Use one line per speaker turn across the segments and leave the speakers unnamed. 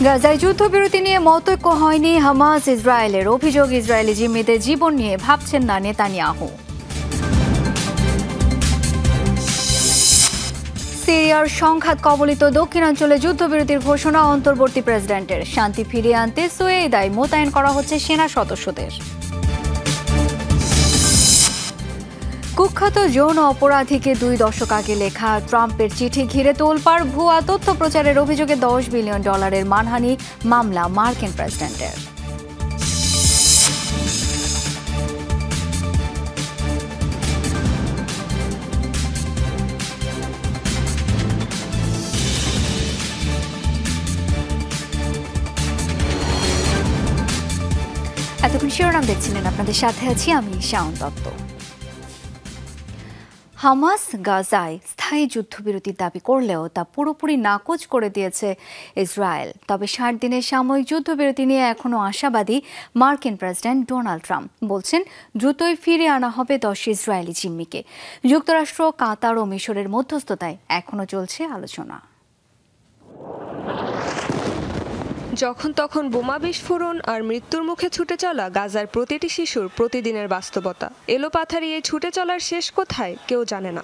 গাজায় যুদ্ধবিরতি নিয়ে মতৈক্য হয়নি হামাস ইসরায়েলের অভিযোগ ইসরায়েলি জিম্মিদের জীবন নিয়ে ভাবছেন না নেতানিয়াহু। সিরিয়ার সংঘাত কবলিত দক্ষিণাঞ্চলে যুদ্ধবিরতির ঘোষণা অন্তর্বর্তী প্রেসিডেন্টের। শান্তি ফিরিয়ে আনতে সোয়েদায় মোতায়েন করা হচ্ছে সেনা সদস্যদের। কুখ্যাত যৌন অপরাধীকে 2 দশক আগে লেখা ট্রাম্পের চিঠি ঘিরে তোলপাড়। ভুয়া তথ্য প্রচারের অভিযোগে $10 বিলিয়ন মানহানি মামলা মার্কিন প্রেসিডেন্টের। এতক্ষণ শিরোনাম দেখছিলেন, আপনাদের সাথে আছি আমি শাওন দত্ত। হামাস গাজায় স্থায়ী যুদ্ধবিরতির দাবি করলেও তা পুরোপুরি নাকচ করে দিয়েছে ইসরায়েল। তবে 60 দিনের সাময়িক যুদ্ধবিরতি নিয়ে এখনও আশাবাদী মার্কিন প্রেসিডেন্ট ডোনাল্ড ট্রাম্প। বলছেন দ্রুতই ফিরিয়ে আনা হবে 10 ইসরায়েলি জিম্মিকে। যুক্তরাষ্ট্র, কাতার ও মিশরের মধ্যস্থতায় এখনও চলছে আলোচনা।
যখন তখন বোমা বিস্ফোরণ আর মৃত্যুর মুখে ছুটে চলা গাজার প্রতিটি শিশুর প্রতিদিনের বাস্তবতা। এলোপাথারি এই ছুটে চলার শেষ কোথায় কেউ জানে না।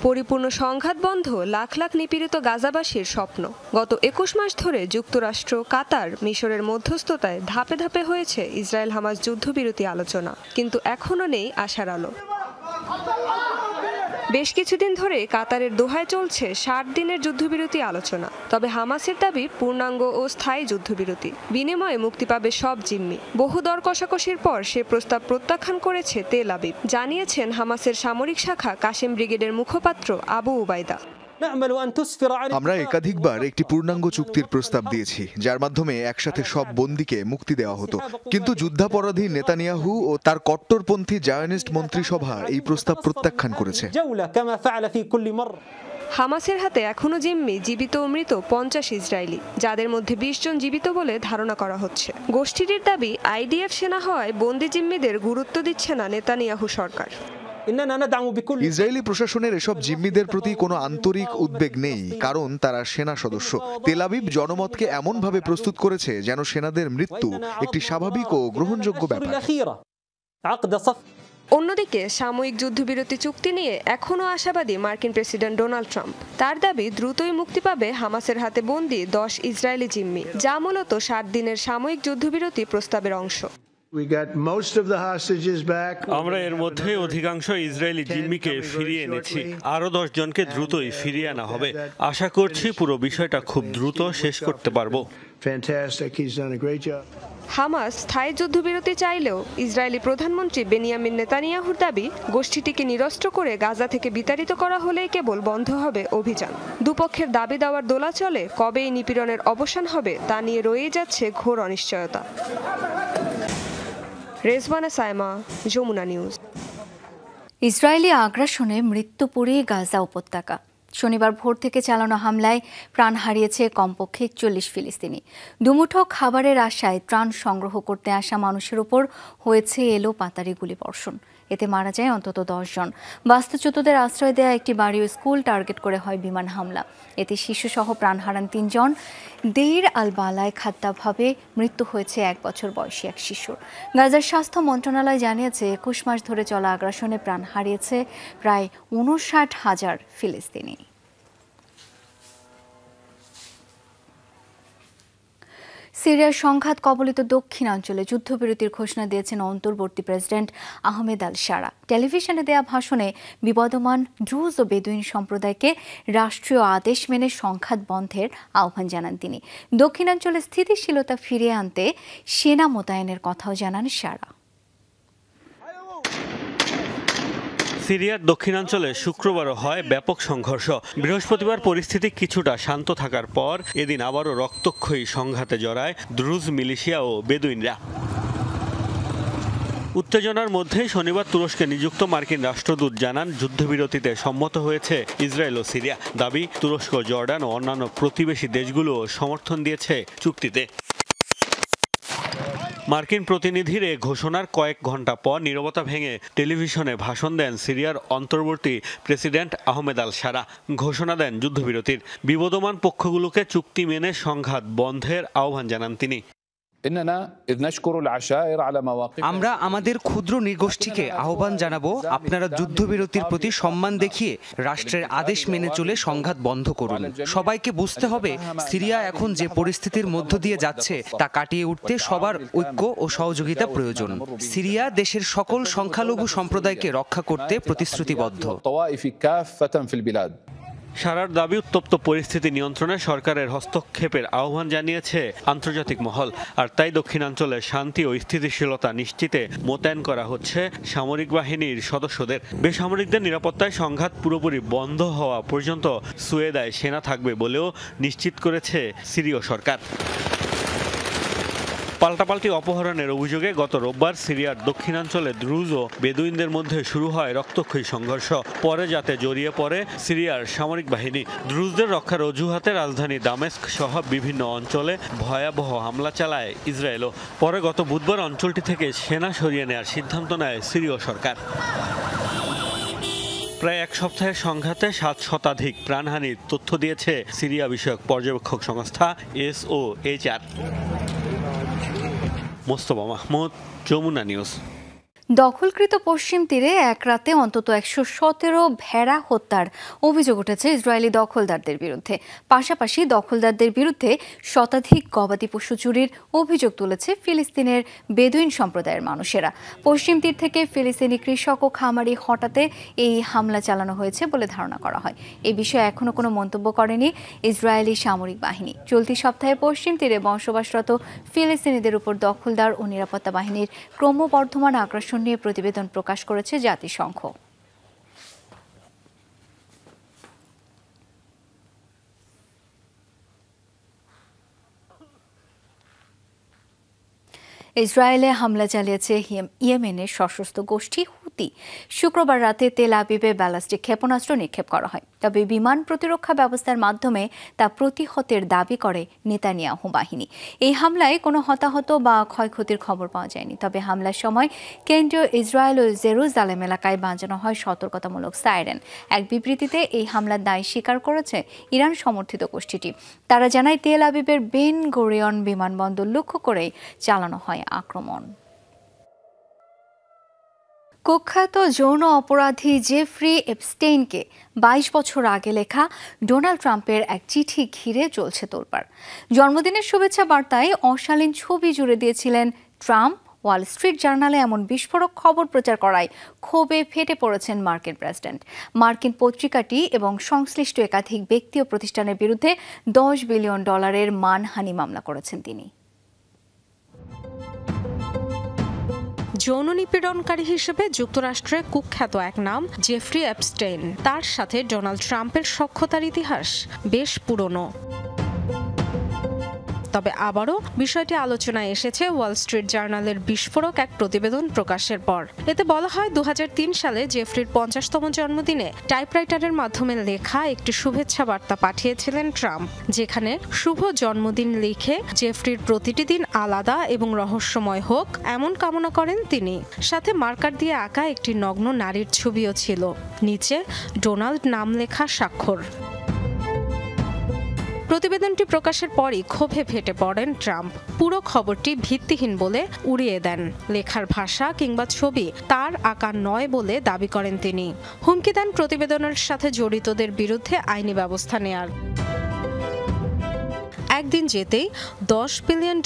পরিপূর্ণ সংঘাত বন্ধ লাখ লাখ নিপীড়িত গাজাবাসীর স্বপ্ন। গত 21 মাস ধরে যুক্তরাষ্ট্র, কাতার, মিশরের মধ্যস্থতায় ধাপে ধাপে হয়েছে ইসরায়েল হামাস যুদ্ধবিরতি আলোচনা, কিন্তু এখনও নেই আশার আলো। বেশ কিছুদিন ধরে কাতারের দোহায় চলছে 60 দিনের যুদ্ধবিরতি আলোচনা। তবে হামাসের দাবি পূর্ণাঙ্গ ও স্থায়ী যুদ্ধবিরতি, বিনিময়ে মুক্তি পাবে সব জিম্মি। বহু দর কষাকষির পর সে প্রস্তাব প্রত্যাখ্যান করেছে তেল আবিব, জানিয়েছেন হামাসের সামরিক শাখা কাশেম ব্রিগেডের মুখপাত্র আবু উবাইদা।
আমরা একাধিকবার একটি পূর্ণাঙ্গ চুক্তির প্রস্তাব দিয়েছি, যার মাধ্যমে একসাথে সব বন্দীকে মুক্তি দেওয়া হতো, কিন্তু যুদ্ধাপরাধী নেতানিয়াহু ও তার কট্টরপন্থী জায়নিস্ট মন্ত্রিসভা এই প্রস্তাব প্রত্যাখ্যান করেছে।
হামাসের হাতে এখনো জিম্মি, জীবিত ও মৃত 50 ইসরায়েলি, যাদের মধ্যে 20 জন জীবিত বলে ধারণা করা হচ্ছে। গোষ্ঠীটির দাবি আইডিএফ সেনা হওয়ায় বন্দী জিম্মিদের গুরুত্ব দিচ্ছে না নেতানিয়াহু সরকার।
ইসরায়েলি প্রশাসনের এসব জিম্মিদের প্রতি কোনো আন্তরিক উদ্বেগ নেই, কারণ তারা সেনা সদস্য। তেল আবিব জনমতকে এমনভাবে প্রস্তুত করেছে যেন সেনাদের মৃত্যু একটি স্বাভাবিক ও গ্রহণযোগ্য ব্যাপার।
অন্যদিকে সাময়িক যুদ্ধবিরতি চুক্তি নিয়ে এখনও আশাবাদী মার্কিন প্রেসিডেন্ট ডোনাল্ড ট্রাম্প। তার দাবি দ্রুতই মুক্তি পাবে হামাসের হাতে বন্দী 10 ইসরায়েলি জিম্মি, যা মূলত 60 দিনের সাময়িক যুদ্ধবিরতি প্রস্তাবের অংশ।
আমরা এর মধ্যে অধিকাংশ ইসরায়েলি জিম্মিকে ফিরিয়ে এনেছি, আরো 10 জনকে দ্রুতই ফিরিয়ে আনা হবে। আশা করছি পুরো বিষয়টা খুব দ্রুত শেষ করতে পারবো।
হামাস স্থায়ী যুদ্ধবিরতি চাইলেও ইসরায়েলি প্রধানমন্ত্রী বেনিয়ামিন নেতানিয়াহুর দাবি গোষ্ঠীটিকে নিরস্ত্র করে গাজা থেকে বিতাড়িত করা হলেই কেবল বন্ধ হবে অভিযান। দুপক্ষের দাবি দেওয়ার দোলাচলে কবে এই নিপীড়নের অবসান হবে তা নিয়ে রয়েই যাচ্ছে ঘোর অনিশ্চয়তা। রেজওয়ানা সাইমা, যমুনা নিউজ।
ইসরায়েলি আগ্রাসনে মৃত্যু পুড়িয়ে গাজা উপত্যকা। শনিবার ভোর থেকে চালানো হামলায় প্রাণ হারিয়েছে কমপক্ষে 41 ফিলিস্তিনি। দুমুঠো খাবারের আশায় ত্রাণ সংগ্রহ করতে আসা মানুষের উপর হয়েছে এলোপাতাড়ি গুলিবর্ষণ। এতে মারা যায় অন্তত 10 জন। বাস্তুচ্যুতদের আশ্রয় দেয়া একটি বাড়ি ও স্কুল টার্গেট করে হয় বিমান হামলা। এতে শিশুসহ প্রাণ হারান 3 জন। দেইর আল বালায় খাদ্যাভাবে মৃত্যু হয়েছে 1 বছর বয়সী এক শিশুর। গাজার স্বাস্থ্য মন্ত্রণালয় জানিয়েছে 21 মাস ধরে চলা আগ্রাসনে প্রাণ হারিয়েছে প্রায় 59,000 ফিলিস্তিনি। সিরিয়ার সংঘাত কবলিত দক্ষিণাঞ্চলে যুদ্ধবিরতির ঘোষণা দিয়েছেন অন্তর্বর্তী প্রেসিডেন্ট আহমেদ আল শারা। টেলিভিশনে দেয়া ভাষণে বিবদমান ড্রুজ ও বেদুইন সম্প্রদায়কে রাষ্ট্রীয় আদেশ মেনে সংঘাত বন্ধের আহ্বান জানান তিনি। দক্ষিণাঞ্চলে স্থিতিশীলতা ফিরিয়ে আনতে সেনা মোতায়েনের কথাও জানান শারা।
সিরিয়ার দক্ষিণাঞ্চলে শুক্রবারও হয় ব্যাপক সংঘর্ষ। বৃহস্পতিবার পরিস্থিতি কিছুটা শান্ত থাকার পর এদিন আবারও রক্তক্ষয়ী সংঘাতে জড়ায় দ্রুজ মিলিশিয়া ও বেদুইনরা। উত্তেজনার মধ্যে শনিবার তুরস্কে নিযুক্ত মার্কিন রাষ্ট্রদূত জানান যুদ্ধবিরতিতে সম্মত হয়েছে ইসরায়েল ও সিরিয়া। দাবি তুরস্ক, জর্ডান ও অন্যান্য প্রতিবেশী দেশগুলো সমর্থন দিয়েছে চুক্তিতে। মার্কিন প্রতিনিধির এ ঘোষণার কয়েক ঘণ্টা পর নীরবতা ভেঙে টেলিভিশনে ভাষণ দেন সিরিয়ার অন্তর্বর্তী প্রেসিডেন্ট আহমেদ আল শারা। ঘোষণা দেন যুদ্ধবিরতির। বিবদমান পক্ষগুলোকে চুক্তি মেনে সংঘাত বন্ধের আহ্বান জানান তিনি।
আমরা আমাদের ক্ষুদ্র নৃগোষ্ঠীকে আহ্বান জানাবো, আপনারা যুদ্ধবিরতির প্রতি সম্মান দেখিয়ে রাষ্ট্রের আদেশ মেনে চলে সংঘাত বন্ধ করুন। সবাইকে বুঝতে হবে, সিরিয়া এখন যে পরিস্থিতির মধ্য দিয়ে যাচ্ছে তা কাটিয়ে উঠতে সবার ঐক্য ও সহযোগিতা প্রয়োজন। সিরিয়া দেশের সকল সংখ্যালঘু সম্প্রদায়কে রক্ষা করতে প্রতিশ্রুতিবদ্ধ।
শারার দাবি, উত্তপ্ত পরিস্থিতি নিয়ন্ত্রণে সরকারের হস্তক্ষেপের আহ্বান জানিয়েছে আন্তর্জাতিক মহল। আর তাই দক্ষিণাঞ্চলে শান্তি ও স্থিতিশীলতা নিশ্চিতে মোতায়েন করা হচ্ছে সামরিক বাহিনীর সদস্যদের। বেসামরিকদের নিরাপত্তায় সংঘাত পুরোপুরি বন্ধ হওয়া পর্যন্ত সুয়েদায় সেনা থাকবে বলেও নিশ্চিত করেছে সিরীয় সরকার। পাল্টাপাল্টি অপহরণের অভিযোগে গত রোববার সিরিয়ার দক্ষিণাঞ্চলে দ্রুজ ও বেদুইনদের মধ্যে শুরু হয় রক্তক্ষয়ী সংঘর্ষ। পরে যাতে জড়িয়ে পড়ে সিরিয়ার সামরিক বাহিনী। দ্রুজদের রক্ষার অজুহাতে রাজধানী দামেস্ক সহ বিভিন্ন অঞ্চলে ভয়াবহ হামলা চালায় ইসরায়েলও। পরে গত বুধবার অঞ্চলটি থেকে সেনা সরিয়ে নেওয়ার সিদ্ধান্ত নেয় সিরীয় সরকার। প্রায় এক সপ্তাহের সংঘাতে 7 শতাধিক প্রাণহানির তথ্য দিয়েছে সিরিয়া বিষয়ক পর্যবেক্ষক সংস্থা SOHR। মোস্তফা মাহমুদ, যমুনা নিউজ।
দখলকৃত পশ্চিম তীরে এক রাতে অন্তত 117 ভেড়া হত্যার অভিযোগ উঠেছে ইসরায়েলি দখলদারদের বিরুদ্ধে। পাশাপাশি দখলদারদের বিরুদ্ধে শতাধিক গবাদি পশু চুরির অভিযোগ তুলেছে ফিলিস্তিনের বেদুইন সম্প্রদায়ের মানুষেরা। পশ্চিম তীর থেকে ফিলিস্তিনি কৃষক ও খামারি হঠাতে এই হামলা চালানো হয়েছে বলে ধারণা করা হয়। এ বিষয়ে এখনো কোনো মন্তব্য করেনি ইসরায়েলি সামরিক বাহিনী। চলতি সপ্তাহে পশ্চিম তীরে বসবাসরত ফিলিস্তিনিদের উপর দখলদার ও নিরাপত্তা বাহিনীর ক্রমবর্ধমান আগ্রাসন নিয়ে প্রতিবেদন প্রকাশ করেছে জাতিসংঘ। ইসরায়েলে হামলা চালিয়েছে ইয়েমেনের সশস্ত্র গোষ্ঠী হুতি। শুক্রবার রাতে তেল আবিবে ব্যালিস্টিক ক্ষেপণাস্ত্র নিক্ষেপ করা হয়, তবে বিমান প্রতিরক্ষা ব্যবস্থার মাধ্যমে তা প্রতিহতের দাবি করে নেতানিয়াহু বাহিনী। এই হামলায় কোনো হতাহত বা ক্ষয়ক্ষতির খবর পাওয়া যায়নি, তবে হামলার সময় কেন্দ্রীয় ইসরায়েল ও জেরুজালেম এলাকায় বাজানো হয় সতর্কতামূলক সাইরেন। এক বিবৃতিতে এই হামলার দায় স্বীকার করেছে ইরান সমর্থিত গোষ্ঠীটি। তারা জানায় তেল আবিবের বেন গুরিয়ন বিমানবন্দর লক্ষ্য করেই চালানো হয় আক্রমণ। কুখ্যাত যৌন অপরাধী জেফ্রি এপস্টেইনকে 22 বছর আগে লেখা ডোনাল্ড ট্রাম্পের এক চিঠি ঘিরে চলছে তোলপাড়। জন্মদিনের শুভেচ্ছা বার্তায় অশালীন ছবি জুড়ে দিয়েছিলেন ট্রাম্প। ওয়াল স্ট্রিট জার্নালে এমন বিস্ফোরক খবর প্রচার করায় ক্ষোভে ফেটে পড়েছেন মার্কিন প্রেসিডেন্ট। মার্কিন পত্রিকাটি এবং সংশ্লিষ্ট একাধিক ব্যক্তি ও প্রতিষ্ঠানের বিরুদ্ধে $10 বিলিয়ন মানহানি মামলা করেছেন তিনি।
যৌন নিপীড়নকারী হিসেবে যুক্তরাষ্ট্রে কুখ্যাত এক নাম জেফ্রি এপস্টেইন। তার সাথে ডোনাল্ড ট্রাম্পের সখ্যতার ইতিহাস বেশ পুরনো। তবে আবারও বিষয়টি আলোচনায় এসেছে ওয়াল স্ট্রিট জার্নালের বিস্ফোরক এক প্রতিবেদন প্রকাশের পর। এতে বলা হয় 2003 সালে জেফ্রির 50তম জন্মদিনে টাইপরাইটারের মাধ্যমে লেখা একটি শুভেচ্ছা বার্তা পাঠিয়েছিলেন ট্রাম্প, যেখানে শুভ জন্মদিন লিখে জেফ্রির প্রতিটি দিন আলাদা এবং রহস্যময় হোক এমন কামনা করেন তিনি। সাথে মার্কার দিয়ে আঁকা একটি নগ্ন নারীর ছবিও ছিল, নিচে ডোনাল্ড নাম লেখা স্বাক্ষর। প্রতিবেদনটি প্রকাশের পরই ক্ষোভে ফেটে পড়েন ট্রাম্প। পুরো খবরটি ভিত্তিহীন বলে উড়িয়ে দেন। লেখার ভাষা কিংবা ছবি তার আঁকা নয় বলে দাবি করেন তিনি। হুমকি দেন প্রতিবেদনের সাথে জড়িতদের বিরুদ্ধে আইনি ব্যবস্থা নেয়ার। একদিন যেতেই $10 বিলিয়ন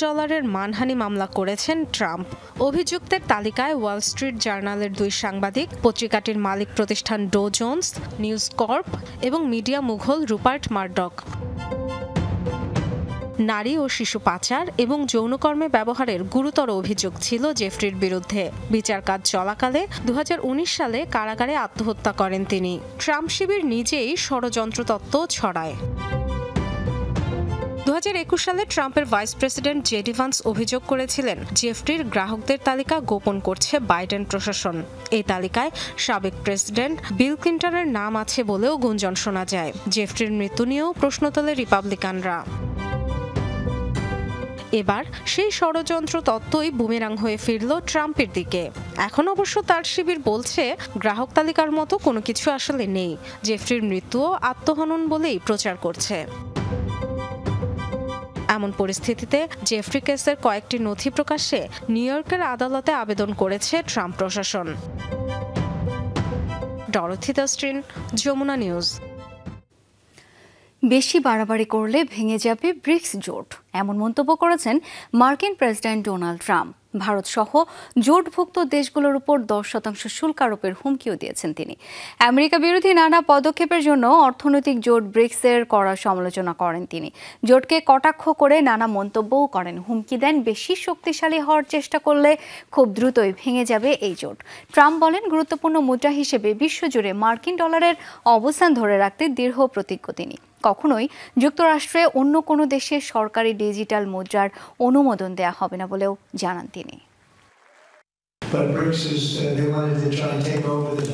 মানহানি মামলা করেছেন ট্রাম্প। অভিযুক্তের তালিকায় ওয়াল স্ট্রিট জার্নালের 2 সাংবাদিক, পত্রিকাটির মালিক প্রতিষ্ঠান ডো জোন্স, নিউজ কর্প এবং মিডিয়া মুঘল রুপার্ট মারডক। নারী ও শিশু পাচার এবং যৌনকর্মে ব্যবহারের গুরুতর অভিযোগ ছিল জেফ্রির বিরুদ্ধে। বিচার কাজ চলাকালে 2019 সালে কারাগারে আত্মহত্যা করেন তিনি। ট্রাম্প শিবির নিজেই ষড়যন্ত্র তত্ত্ব ছড়ায়। 2021 সালে ট্রাম্পের ভাইস প্রেসিডেন্ট জেডি ভান্স অভিযোগ করেছিলেন জেফ্রির গ্রাহকদের তালিকা গোপন করছে বাইডেন প্রশাসন। এই তালিকায় সাবেক প্রেসিডেন্ট বিল ক্লিন্টনের নাম আছে বলেও গুঞ্জন শোনা যায়। জেফ্রির মৃত্যু নিয়েও প্রশ্ন তোলে রিপাবলিকানরা। এবার সেই ষড়যন্ত্র তত্ত্বই বুমেরাং হয়ে ফিরল ট্রাম্পের দিকে। এখন অবশ্য তার শিবির বলছে গ্রাহক তালিকার মতো কোনো কিছু আসলে নেই, জেফরির মৃত্যুও আত্মহনন বলেই প্রচার করছে। এমন পরিস্থিতিতে জেফরি কেসের কয়েকটি নথি প্রকাশে নিউ ইয়র্কের আদালতে আবেদন করেছে ট্রাম্প প্রশাসন। ডরথি দাস্ট্রিন, যমুনা নিউজ।
বেশি বাড়াবাড়ি করলে ভেঙে যাবে ব্রিক্স জোট, এমন মন্তব্য করেছেন মার্কিন প্রেসিডেন্ট ডোনাল্ড ট্রাম্প। ভারত সহ জোটভুক্ত দেশগুলোর উপর 10% শুল্ক আরোপের হুমকিও দিয়েছেন তিনি। আমেরিকা বিরোধী নানা পদক্ষেপের জন্য অর্থনৈতিক জোট ব্রিক্সের কড়া সমালোচনা করেন তিনি। জোটকে কটাক্ষ করে নানা মন্তব্যও করেন, হুমকি দেন বেশি শক্তিশালী হওয়ার চেষ্টা করলে খুব দ্রুতই ভেঙে যাবে এই জোট। ট্রাম্প বলেন, গুরুত্বপূর্ণ মুদ্রা হিসেবে বিশ্বজুড়ে মার্কিন ডলারের অবস্থান ধরে রাখতে দৃঢ় প্রতিজ্ঞ তিনি। কখনোই যুক্তরাষ্ট্রে অন্য কোনো দেশের সরকারি ডিজিটাল মুদ্রার অনুমোদন দেয়া হবে না বলেও জানান তিনি।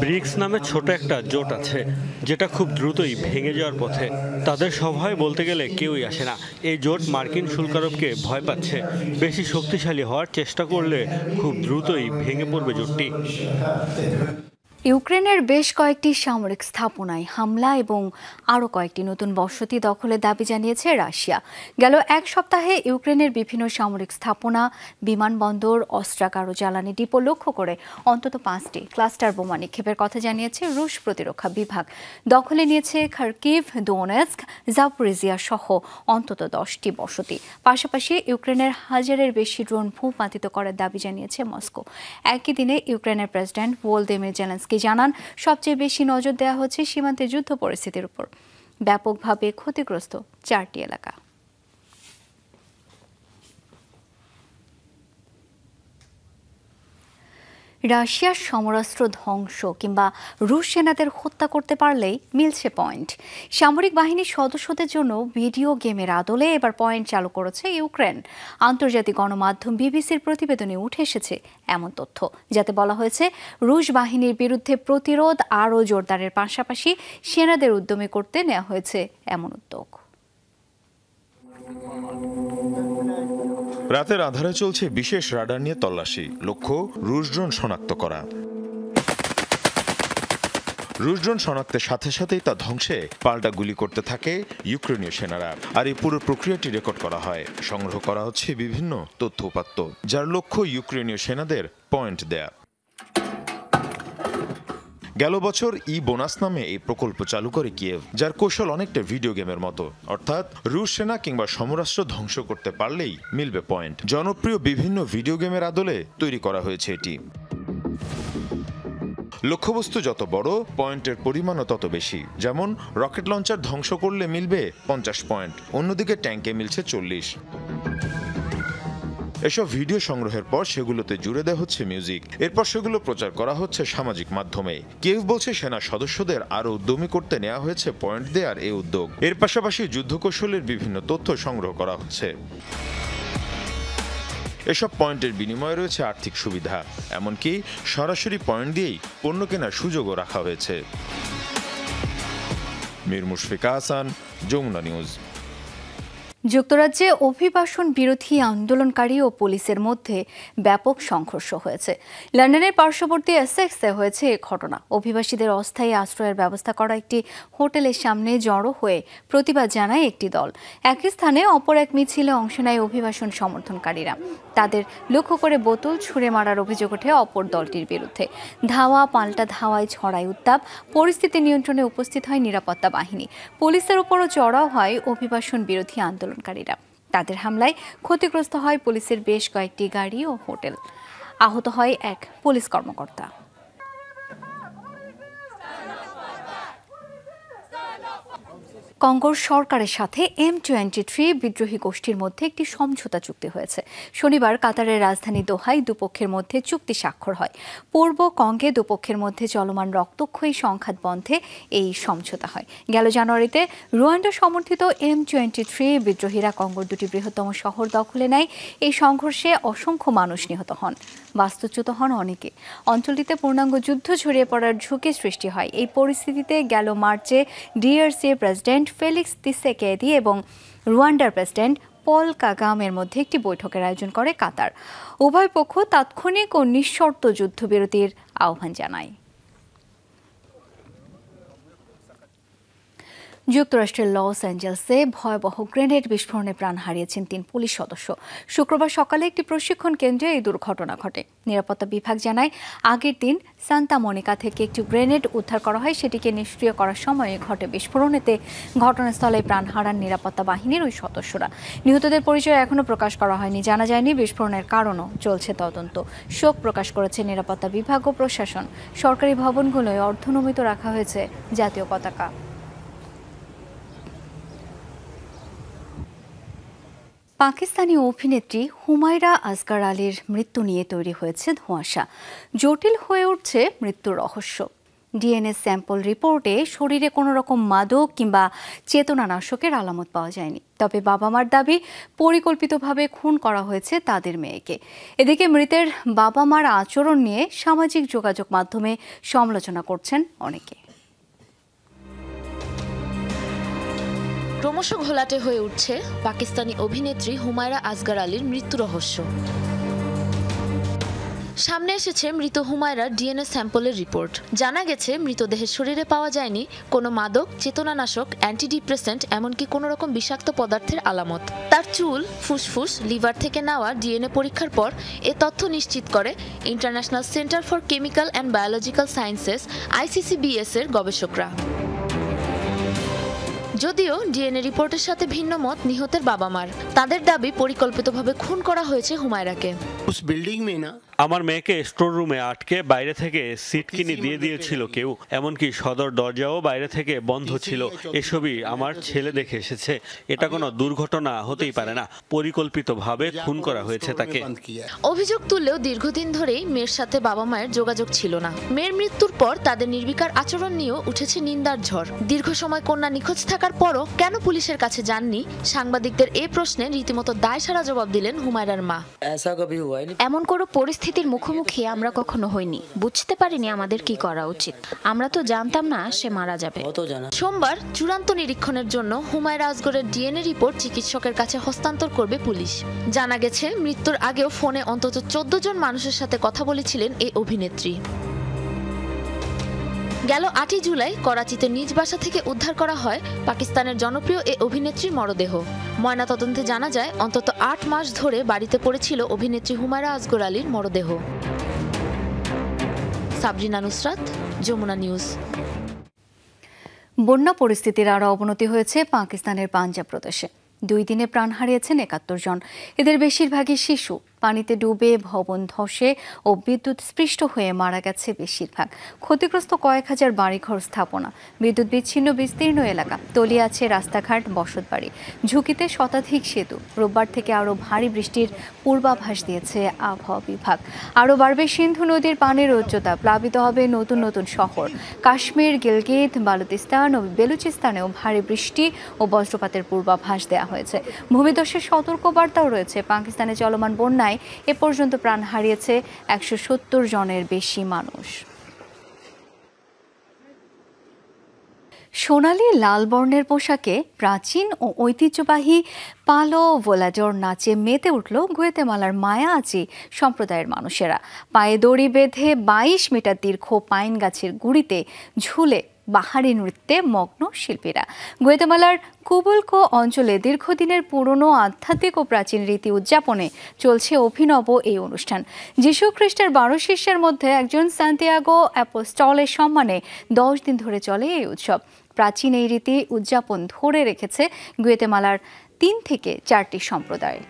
ব্রিক্স নামে ছোট একটা জোট আছে যেটা খুব দ্রুতই ভেঙে যাওয়ার পথে। তাদের সভায় বলতে গেলে কেউই আসে না। এই জোট মার্কিন শুল্ক আরোপকে ভয় পাচ্ছে। বেশি শক্তিশালী হওয়ার চেষ্টা করলে খুব দ্রুতই ভেঙে পড়বে জোটটি।
ইউক্রেনের বেশ কয়েকটি সামরিক স্থাপনায় হামলা এবং আরও কয়েকটি নতুন বসতি দখলের দাবি জানিয়েছে রাশিয়া। গেল এক সপ্তাহে ইউক্রেনের বিভিন্ন সামরিক স্থাপনা, বিমানবন্দর, অস্ত্রাগার ও জ্বালানি ডিপো লক্ষ্য করে অন্তত 5টি ক্লাস্টার বোমা নিক্ষেপের কথা জানিয়েছে রুশ প্রতিরক্ষা বিভাগ। দখলে নিয়েছে খার্কিভ, দোনেৎস্ক, জাপোরিজিয়া সহ অন্তত 10টি বসতি। পাশাপাশি ইউক্রেনের হাজারের বেশি ড্রোন ভূপাতিত করার দাবি জানিয়েছে মস্কো। একই দিনে ইউক্রেনের প্রেসিডেন্ট ভলোদিমির জেলেনস্কি জানান, সবচেয়ে বেশি নজর দেওয়া হচ্ছে সীমান্তে যুদ্ধ পরিস্থিতির উপর। ব্যাপকভাবে ক্ষতিগ্রস্ত 4টি এলাকা। রাশিয়ার সমরাস্ত্র ধ্বংস কিংবা রুশ সেনাদের হত্যা করতে পারলেই মিলছে পয়েন্ট। সামরিক বাহিনীর সদস্যদের জন্য ভিডিও গেমের আদলে এবার পয়েন্ট চালু করেছে ইউক্রেন। আন্তর্জাতিক গণমাধ্যম বিবিসির প্রতিবেদনে উঠে এসেছে এমন তথ্য, যাতে বলা হয়েছে রুশ বাহিনীর বিরুদ্ধে প্রতিরোধ আরও জোরদারের পাশাপাশি সেনাদের উদ্যমী করতে নেওয়া হয়েছে এমন উদ্যোগ।
রাতের আঁধারে চলছে বিশেষ রাডার নিয়ে তল্লাশি, লক্ষ্য রুশ ড্রোন শনাক্ত করা। রুশ ড্রোন শনাক্তের সাথে সাথেই তা ধ্বংসে পাল্টা গুলি করতে থাকে ইউক্রেনীয় সেনারা। আর এই পুরো প্রক্রিয়াটি রেকর্ড করা হয়। সংগ্রহ করা হচ্ছে বিভিন্ন তথ্য উপাত্ত, যার লক্ষ্য ইউক্রেনীয় সেনাদের পয়েন্ট দেয়া। গেল বছর বোনাস নামে এই প্রকল্প চালু করে কিয়েভ, যার কৌশল অনেকটা ভিডিও গেমের মতো, অর্থাৎ রুশ সেনা কিংবা সমরাস্ত্র ধ্বংস করতে পারলেই মিলবে পয়েন্ট। জনপ্রিয় বিভিন্ন ভিডিও গেমের আদলে তৈরি করা হয়েছে এটি। লক্ষ্যবস্তু যত বড়, পয়েন্টের পরিমাণও তত বেশি। যেমন রকেট লঞ্চার ধ্বংস করলে মিলবে 50 পয়েন্ট, অন্যদিকে ট্যাঙ্কে মিলছে 40। এসব ভিডিও সংগ্রহের পর সেগুলোতে জুড়ে দেওয়া হচ্ছে মিউজিক। এরপর সেগুলো প্রচার করা হচ্ছে সামাজিক মাধ্যমে। কেউ বলছে সেনা সদস্যদের আরও উদ্যমী করতে নেওয়া হয়েছে পয়েন্ট দেওয়ার এই উদ্যোগ। এর পাশাপাশি যুদ্ধকৌশলের বিভিন্ন তথ্য সংগ্রহ করা হচ্ছে। এসব পয়েন্টের বিনিময়ে রয়েছে আর্থিক সুবিধা, এমনকি সরাসরি পয়েন্ট দিয়েই পণ্য কেনার সুযোগও রাখা হয়েছে। মীর মুশফিকা হাসান, যমুনা নিউজ।
যুক্তরাজ্যে অভিবাসন বিরোধী আন্দোলনকারী ও পুলিশের মধ্যে ব্যাপক সংঘর্ষ হয়েছে। লন্ডনের পার্শ্ববর্তী এসেক্সে হয়েছে এ ঘটনা। অভিবাসীদের অস্থায়ী আশ্রয়ের ব্যবস্থা করা একটি হোটেলের সামনে জড়ো হয়ে প্রতিবাদ জানায় একটি দল। একই স্থানে অপর এক মিছিলে অংশ নেয় অভিবাসন সমর্থনকারীরা। তাদের লক্ষ্য করে বোতল ছুঁড়ে মারার অভিযোগ ওঠে অপর দলটির বিরুদ্ধে। ধাওয়া পাল্টা ধাওয়ায় ছড়ায় উত্তাপ। পরিস্থিতি নিয়ন্ত্রণে উপস্থিত হয় নিরাপত্তা বাহিনী। পুলিশের উপরও চড়াও হয় অভিবাসন বিরোধী আন্দোলনকারীরা। তাদের হামলায় ক্ষতিগ্রস্ত হয় পুলিশের বেশ কয়েকটি গাড়ি ও হোটেল। আহত হয় এক পুলিশ কর্মকর্তা। কঙ্গোর সরকারের সাথে M23 বিদ্রোহী গোষ্ঠীর মধ্যে একটি সমঝোতা চুক্তি হয়েছে। শনিবার কাতারের রাজধানী দোহায় দুপক্ষের মধ্যে চুক্তি স্বাক্ষর হয়। পূর্ব কঙ্গে দুপক্ষের মধ্যে চলমান রক্তক্ষয়ী সংঘাত বন্ধে এই সমঝোতা হয়। গেল জানুয়ারিতে রুয়ান্ডা সমর্থিত M23 বিদ্রোহীরা কঙ্গোর দুটি বৃহত্তম শহর দখলে নেয়। এই সংঘর্ষে অসংখ্য মানুষ নিহত হন, বাস্তুচ্যুত হন অনেকে। অঞ্চলটিতে পূর্ণাঙ্গ যুদ্ধ ছড়িয়ে পড়ার ঝুঁকি সৃষ্টি হয়। এই পরিস্থিতিতে গেল মার্চে DRC প্রেসিডেন্ট ফেলিক্স তিসেকেদি এবং রুয়ান্ডার প্রেসিডেন্ট পল কাগামের মধ্যে একটি বৈঠকের আয়োজন করে কাতার। উভয় পক্ষ তাৎক্ষণিক ও নিঃশর্ত যুদ্ধবিরতির আহ্বান জানায়। যুক্তরাষ্ট্রের লস অ্যাঞ্জেলসে ভয়াবহ গ্রেনেড বিস্ফোরণে প্রাণ হারিয়েছেন 3 পুলিশ সদস্য। শুক্রবার সকালে একটি প্রশিক্ষণ কেন্দ্রে এই দুর্ঘটনা ঘটে। নিরাপত্তা বিভাগ জানায়, আগের দিন সান্তা মনিকা থেকে একটি গ্রেনেড উদ্ধার করা হয়। সেটিকে নিষ্ক্রিয় করার সময়ে ঘটে বিস্ফোরণ। এতে ঘটনাস্থলে প্রাণ হারান নিরাপত্তা বাহিনীর ওই সদস্যরা। নিহতদের পরিচয় এখনও প্রকাশ করা হয়নি। জানা যায়নি বিস্ফোরণের কারণও চলছে তদন্ত। শোক প্রকাশ করেছে নিরাপত্তা বিভাগ ও প্রশাসন। সরকারি ভবনগুলোয় অর্ধনমিত রাখা হয়েছে জাতীয় পতাকা। পাকিস্তানি অভিনেত্রী হুমায়রা আসগার আলীর মৃত্যু নিয়ে তৈরি হয়েছে ধোঁয়াশা। জটিল হয়ে উঠছে মৃত্যুর রহস্য। ডিএনএ স্যাম্পল রিপোর্টে শরীরে কোনো রকম মাদক কিংবা চেতনানাশকের আলামত পাওয়া যায়নি। তবে বাবা মার দাবি, পরিকল্পিতভাবে খুন করা হয়েছে তাদের মেয়েকে। এদিকে মৃতের বাবা মার আচরণ নিয়ে সামাজিক যোগাযোগ মাধ্যমে সমালোচনা করছেন অনেকে।
ক্রমশ ঘোলাটে হয়ে উঠছে পাকিস্তানি অভিনেত্রী হুমায়রা আসগার আলীর মৃত্যু রহস্য। সামনে এসেছে মৃত হুমায়রার ডিএনএ স্যাম্পলের রিপোর্ট। জানা গেছে, মৃতদেহের শরীরে পাওয়া যায়নি কোনো মাদক, চেতনানাশক, অ্যান্টিডিপ্রেসেন্ট, এমনকি কোনো রকম বিষাক্ত পদার্থের আলামত। তার চুল, ফুসফুস, লিভার থেকে নেওয়া ডিএনএ পরীক্ষার পর এ তথ্য নিশ্চিত করে international centre for chemical and biological sciences ICCBS এর গবেষকরা। যদিও ডিএনএ রিপোর্টের সাথে ভিন্ন মত নিহতের বাবা মার। তাদের দাবি, পরিকল্পিতভাবে খুন করা হয়েছে হুমায়রাকে।
আমার মেয়েকে স্টোর রুমে আটকে বাইরে থেকে সিট কিনে দিয়ে দিয়েছিল কেউ, এমনকি সদর দরজাও বাইরে থেকে বন্ধ ছিল। এসবই আমার ছেলে দেখে এসেছে। এটা কোনো দুর্ঘটনা হতেই পারে না, পরিকল্পিতভাবে খুন করা হয়েছে তাকে।
অভিযোগ তুললেও দীর্ঘদিন ধরেই মেয়ের সাথে বাবা মায়ের যোগাযোগ ছিল না। মেয়ের মৃত্যুর পর তাদের নির্বিকার আচরণ নিয়েও উঠেছে নিন্দার ঝড়। দীর্ঘ সময় কন্যা নিখোঁজ থাকার পরও কেন পুলিশের কাছে যাননি, সাংবাদিকদের এই প্রশ্নে রীতিমতো দায়সারা জবাব দিলেন হুমায়রার মা।
এমন কোনো পরিস্থিতির মুখোমুখি আমরা কখনো হইনি, বুঝতে পারিনি আমাদের কি করা উচিত। আমরা তো জানতাম না সে মারা যাবে।
সোমবার চূড়ান্ত নিরীক্ষণের জন্য হুমায়রা আসগরের ডিএনএ রিপোর্ট চিকিৎসকের কাছে হস্তান্তর করবে পুলিশ। জানা গেছে, মৃত্যুর আগেও ফোনে অন্তত 14 জন মানুষের সাথে কথা বলেছিলেন এই অভিনেত্রী। গেল 8 জুলাই করাচিতে নিজ বাসা থেকে উদ্ধার করা হয় পাকিস্তানের জনপ্রিয় এই অভিনেত্রীর মরদেহ। ময়নাতদন্তে জানা যায়, অন্তত 8 মাস ধরে বাড়িতে পড়েছিল অভিনেত্রী হুমায়রা আসগর আলীর মরদেহ। সাবরিনা নুসরাত, যমুনা নিউজ।
বন্যা পরিস্থিতির আরও অবনতি হয়েছে পাকিস্তানের পাঞ্জাব প্রদেশে। 2 দিনে প্রাণ হারিয়েছেন 71 জন। এদের বেশিরভাগই শিশু। পানিতে ডুবে, ভবন ধসে ও বিদ্যুৎ স্পৃষ্ট হয়ে মারা গেছে বেশিরভাগ। ক্ষতিগ্রস্ত কয়েক হাজার বাড়িঘর, স্থাপনা, বিদ্যুৎ বিচ্ছিন্ন বিস্তীর্ণ এলাকা, তলিয়ে আছে রাস্তাঘাট, বসতবাড়ি। ঝুঁকিতে শতাধিক সেতু। রোববার থেকে আরও ভারী বৃষ্টির পূর্বাভাস দিয়েছে আবহাওয়া বিভাগ। আরও বাড়বে সিন্ধু নদীর পানির উচ্চতা, প্লাবিত হবে নতুন নতুন শহর। কাশ্মীর, গিলগিত, বালুচিস্তান ও বেলুচিস্তানেও ভারী বৃষ্টি ও বজ্রপাতের পূর্বাভাস দেওয়া হয়েছে। ভূমিধসের সতর্কবার্তাও রয়েছে। পাকিস্তানে চলমান বন্যায় এ পর্যন্ত প্রাণ হারিয়েছে 170 জনের বেশি মানুষ। সোনালি লাল বর্ণের পোশাকে প্রাচীন ও ঐতিহ্যবাহী পালো ভোলাডোর নাচে মেতে উঠল গুয়েতেমালার মায়াআচি সম্প্রদায়ের মানুষেরা। পায়ে দড়ি বেঁধে 22 মিটার দীর্ঘ পাইন গাছের গুড়িতে ঝুলে বাহারি নৃত্যে মগ্ন শিল্পীরা। গুয়েতেমালার কুবুলকো অঞ্চলে দীর্ঘদিনের পুরনো আধ্যাত্মিক ও প্রাচীন রীতি উদযাপনে চলছে অভিনব এই অনুষ্ঠান। যীশু খ্রিস্টের 12 শিষ্যের মধ্যে একজন সান্তিয়াগো অ্যাপোস্টলের সম্মানে 10 দিন ধরে চলে এই উৎসব। প্রাচীন এই রীতি উদযাপন ধরে রেখেছে গুয়েতেমালার 3 থেকে 4টি সম্প্রদায়।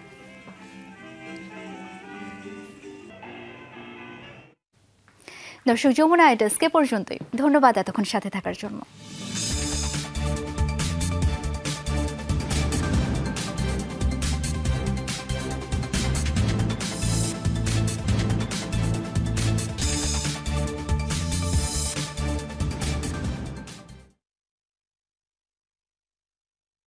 দর্শক, যমুনা ডেস্ক পর্যন্তই। ধন্যবাদ এতক্ষণ সাথে থাকার জন্য।